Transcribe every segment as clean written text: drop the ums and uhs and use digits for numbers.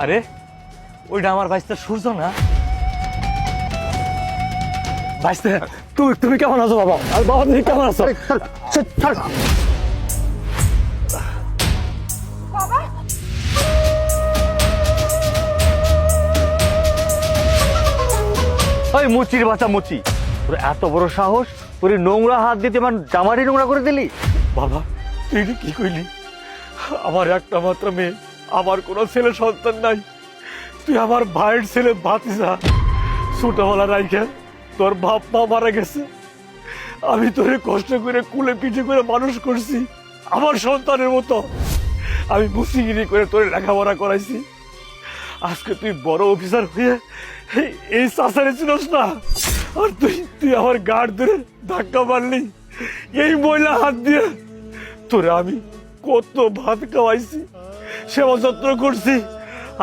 আরে ওইটা আমার ভাইস্তে সূর্য না? ভাইস্তে তুমি তুমি কেমন আছো বাবা? আর বাবা তুমি কেমন আছো? ওই মুচির বাচ্চা মুচি, তোর এত বড় সাহস, তোর নোংরা হাত দিতে আমার জামারি নোংরা করে দিলি? বাবা তুই কি কইলি? আমার একটা মাত্র মেয়ে, আমার কোনো ছেলে সন্তান নাই। তুই আমার ভাইয়ের ছেলে ভাতিজা, ছোটবেলা রাইখে তোর বাপ মা মারা গেছে। আমি তোরে কষ্ট করে কুলে পিঠে করে মানুষ করছি আমার সন্তানের মতো। আমি মুসিগিরি করে তোরে লেখাপড়া করাইছি। আজকে তুই বড় অফিসার হয়ে এই চাচারে চিনস না, আর তুই তুই আমার গাড় ধরে ধাক্কা মারলি এই ময়লা হাত দিয়ে। তোরে আমি কত ভাত খাওয়াইছি, সেবা যত্ন করছি,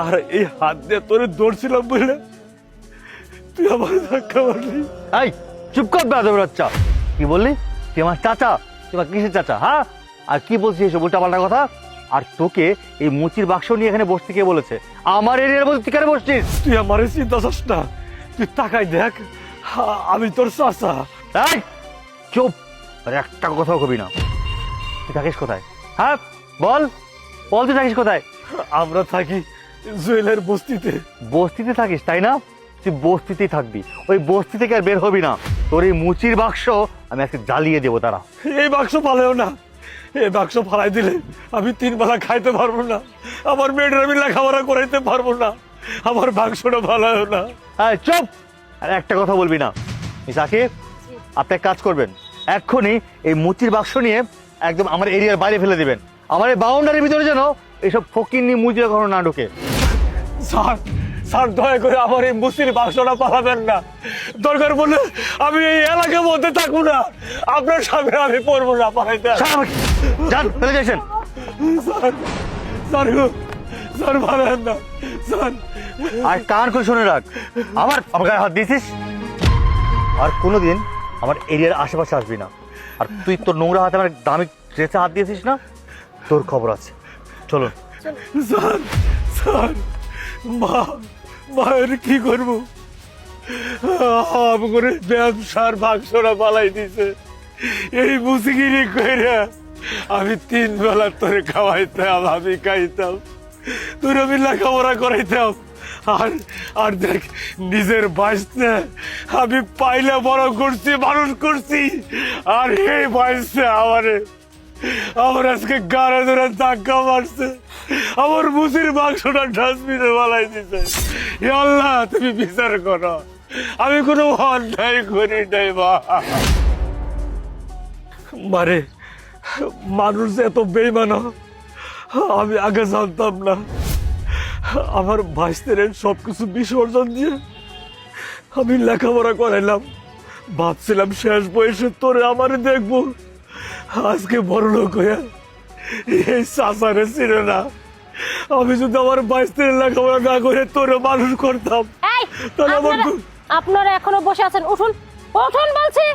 আর এই হাত দিয়ে তোরে দৌড়ছিলাম বলে তুই আমার ধাক্কা মারলি। এই চুপ কর বেয়াদব বাচ্চা, কি বললি? তুই আমার চাচা? তুই আমার কিসের চাচা? হ্যাঁ, আর কি বলছিস এসব উল্টাপাল্টা কথা? আর তোকে এই মুচির বাক্স নিয়ে এখানে বসতে কে বলেছে? আমার এরিয়ার মধ্যে তুই কেন বসছিস? তুই আমার চিন্তা চাস না, তুই তাকাই দেখ, আমি তোর চাচা। এই চুপ, আর একটা কথাও কবি না। তুই থাকিস কোথায়? হ্যাঁ বল বল, তুই থাকিস কোথায়? আমরা থাকি জুয়েলের বস্তিতে। বস্তিতে থাকিস তাই না? তুই বস্তিতেই থাকবি, ওই বস্তি থেকে আর বের হবি না। তোর এই মুচির বাক্স আমি আজকে জ্বালিয়ে দেবো। তারা এই বাক্স ফালাইও না, এই বাক্স ফালাই দিলে আমি 3 বেলা খাইতে পারবো না, আমার মেয়েটার আমি লেখাপড়া করাইতে পারবো না। আমার বাক্সটা ফালাইও না। হ্যাঁ চুপ, আর একটা কথা বলবি না। সাকিব, আপনি এক কাজ করবেন, এক্ষুনি এই মুচির বাক্স নিয়ে একদম আমার এরিয়ার বাইরে ফেলে দিবেন। আমার এই বাউন্ডারির ভিতরে যেন এইসব ফকিন্নি মুচির কখনো না ঢোকে। স্যার স্যার দয়া করে আমার এই মুচির বাক্সটা পালাবেন না। দরকার বলে আমি এই এলাকার মধ্যে থাকবো না, আপনার সামনে আমি পড়বো না। পালাইতে যান, ফেলে যাইছেন। স্যার স্যার স্যার পালাবেন না স্যার। আর কান করে শুনে রাখ, আমার গায়ে হাত দিয়েছিস আর কোনোদিন আমার এরিয়ার আশেপাশে আসবি না। আর তুই তোর নোংরা হাতে আমার দামি ড্রেসে হাত দিয়েছিস না, তোর খবর আছে। চলুন। স্যার স্যার, মায়ের কি করবো? করে ব্যবসার বাক্সটা পালাই দিছে। এই মুসিগিরি কইরা আমি 3 বেলা তোরে খাওয়াইতাম, আমি খাইতাম, তোর আমি লেখাপড়া করাইতাম। আর আর দেখ, নিজের বয়সে আমি পাইলে বড় করছি, মানুষ করছি, আর এই বয়সে আমার আজকে গাড়ে ধরে ধাক্কা মারছে, আমার মুসির বাক্সটা ডাস্টবিনে বালাই দিছে। হে আল্লাহ, তুমি বিচার করো, আমি কোনো অন্যায় করি নাই। মারে মানুষ এত বেইমান আমি আগে জানতাম না। আমার ভাইস্তের সবকিছু বিসর্জন দিয়ে আমি লেখাপড়া করাইলাম, ভাবছিলাম শেষ বয়সে তোরে আমারে দেখবো। আজকে বড় লোক হইয়া এই চাচারে ছিল না। আমি যদি আমার ভাইস্তের লেখাপড়া না করে তোরে মানুষ করতাম তাহলে আমার। আপনারা এখনো বসে আছেন, উঠুন উঠুন বলছি।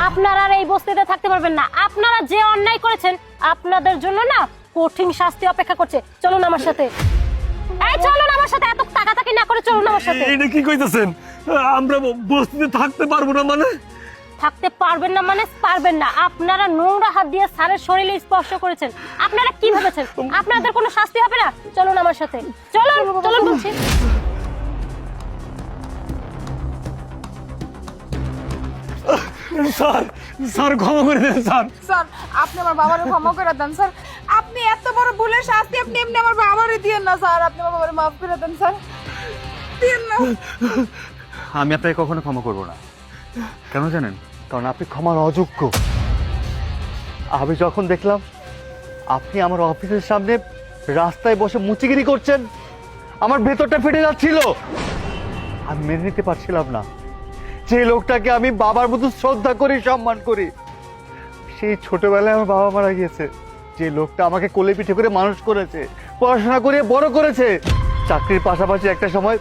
আপনারা আর এই বস্তিতে থাকতে পারবেন না। আপনারা যে অন্যায় করেছেন, আপনাদের জন্য না কঠিন শাস্তি অপেক্ষা করছে। চলুন আমার সাথে। এই চলুন আমার সাথে, এত তাকাতাকি না করে চলুন আমার সাথে। এটা কি কইতাছেন? আমরা বস্তিতে থাকতে পারবো না মানে? থাকতে পারবেন না মানে পারবেন না। আপনারা নোংরা হাত দিয়ে স্যারের শরীরে স্পর্শ করেছেন, আপনারা কি ভেবেছেন আপনাদের কোনো শাস্তি হবে না? চলুন আমার সাথে, চলুন চলুন বলছি। স্যার স্যার ক্ষমা করে দেন স্যার। স্যার আপনি আমার বাবারে ক্ষমা করে দেন স্যার। আপনি এত বড় ভুলের শাস্তি আপনি এমনি আমার বাবারে দিয়েন না স্যার। আপনি আমার বাবারে মাফ করে দেন স্যার, দিয়েন না। আমি আপনাকে কখনো ক্ষমা করবো না। কেন জানেন? কারণ আপনি ক্ষমার অযোগ্য। আমি যখন দেখলাম আপনি আমার অফিসের সামনে রাস্তায় বসে মুচিগিরি করছেন, আমার ভেতরটা ফেটে যাচ্ছিল। আমি মেনে নিতে পারছিলাম না যে লোকটাকে আমি বাবার মতো শ্রদ্ধা করি, সম্মান করি, সেই ছোটবেলায় আমার বাবা মারা গিয়েছে। যে লোকটা আমাকে কোলে পিঠে করে মানুষ করেছে, পড়াশোনা করে বড় করেছে। চাকরির পাশাপাশি একটা সময়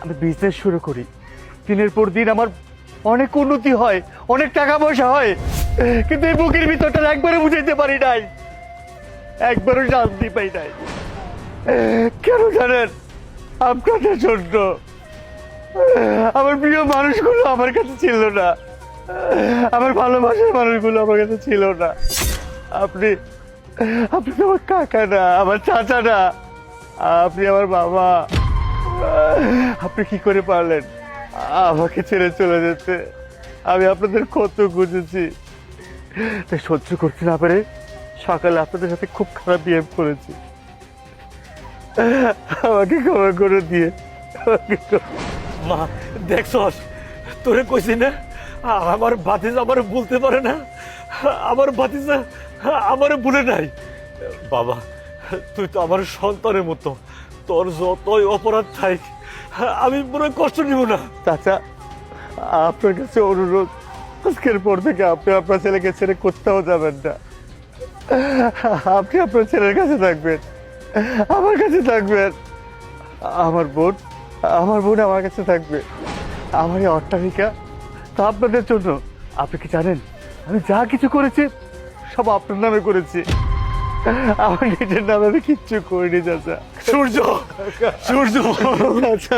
আমি বিজনেস শুরু করি। দিনের পর দিন আমার অনেক উন্নতি হয়, অনেক টাকা পয়সা হয়, কিন্তু এই বুকের ভিতরটা একবারও বুঝাইতে পারি নাই, একবারও শান্তি পাই নাই। কেন জানেন? আপনাদের জন্য। আমার প্রিয় মানুষগুলো আমার কাছে ছিল না, আমার ভালোবাসার মানুষগুলো আমার কাছে ছিল না। আপনি আপনি তো আমার কাকা না, আমার চাচা না, আপনি আমার বাবা। আপনি কি করে পারলেন আমাকে ছেড়ে চলে যেতে? আমি আপনাদের কত খুঁজেছি, তাই সহ্য করতে না পেরে সকালে আপনাদের সাথে খুব খারাপ বিহেভ করেছি। আমাকে ক্ষমা করে দিয়ে মা দেখছস, তোরে কইছি না আমার ভাতিজা আমার বলতে পারে না, আমার ভাতিজা আমার ভুলে নাই। বাবা তুই তো আমার সন্তানের মতো, তোর যতই অপরাধ থাক আমি পুরো কষ্ট নিব না। চাচা, আপনার কাছে অনুরোধ, আজকের পর থেকে আপনি আপনার ছেলেকে ছেড়ে কোথাও যাবেন না। আপনি আপনার ছেলের কাছে থাকবেন, আমার কাছে থাকবেন। আমার বোন আমার কাছে থাকবে। আমার এই অট্টালিকা তা আপনাদের জন্য। আপনি কি জানেন আমি যা কিছু করেছি সব আপনার নামে করেছি, আমার নিজের নামে আমি কিচ্ছু করিনি চাচা। সূর্য সূর্য চাচা,